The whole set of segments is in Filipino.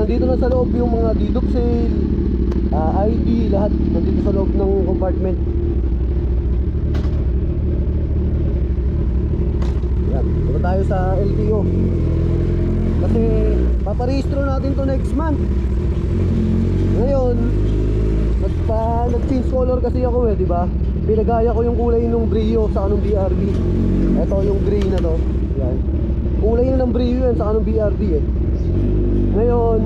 nandito na sa loob yung mga deed of sale, ID, lahat nandito sa loob ng compartment. Yan, punta tayo sa LTO. Kasi paparehistro natin to next month. Ngayon, nag-change color kasi ako di ba? Pinagaya ko yung kulay ng Brio sa anong BRB. Ito yung gray na to. Yan. Kulay na ng Brio yan sa anong BRB Ngayon,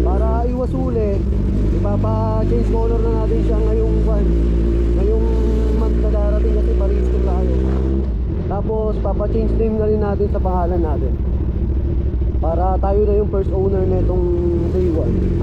para iwas huli, ipapa-change color na natin siya ngayong month na darating kasi parehistro tayo. Tapos papa-change name na rin natin sa pangalan natin. Para tayo na yung first owner nitong day 1.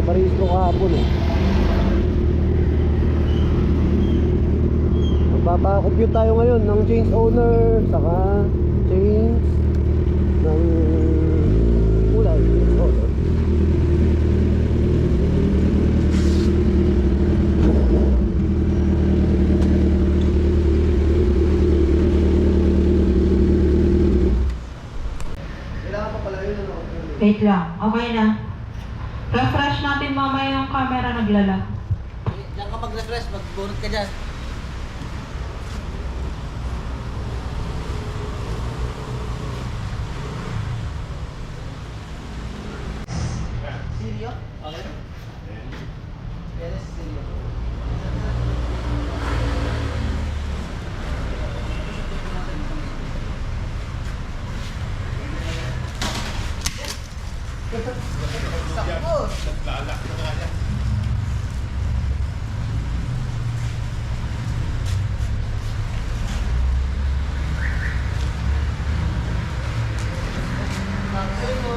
Parehistro kahapon Magpapa-compute tayo ngayon ng change owner saka change ng kulay, change owner. Kailangan pa pala yun Wait lang, okay na. Refresh natin mamaya yung camera naglalag. Diyan ka mag-refresh, magbunot ka dyan. Seryo? Okay. Yes, seryo. Sakos! Naglalak na nga yan.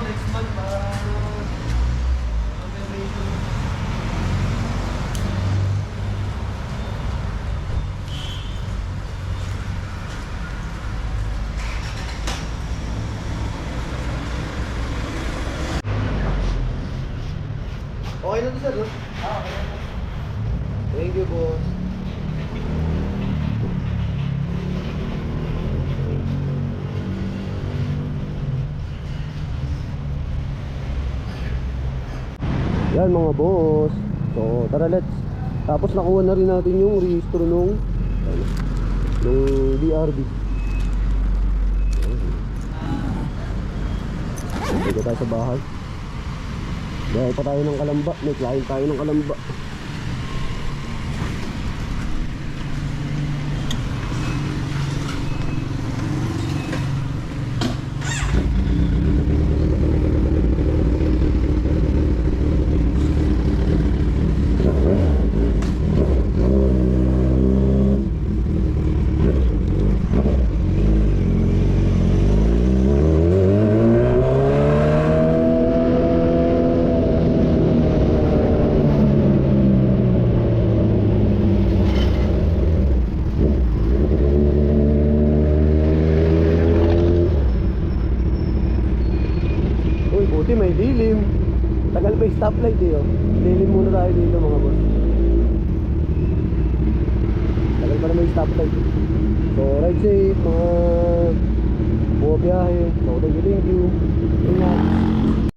Next month pa. Okay na to sir, no? Okay. Thank you, boss. Yan mga boss. So tara, let's. Tapos nakuha na rin natin yung rehistro nung BRB. Dito tayo sa bahay. Dahil pa tayo ng Kalamba. May client tayo ng Kalamba. may stoplight eh, oh. Lilin muna tayo dito mga boss. Tagal pa na may stoplight. So, ride safe, mga buha biyahe. So, thank you. Ingat.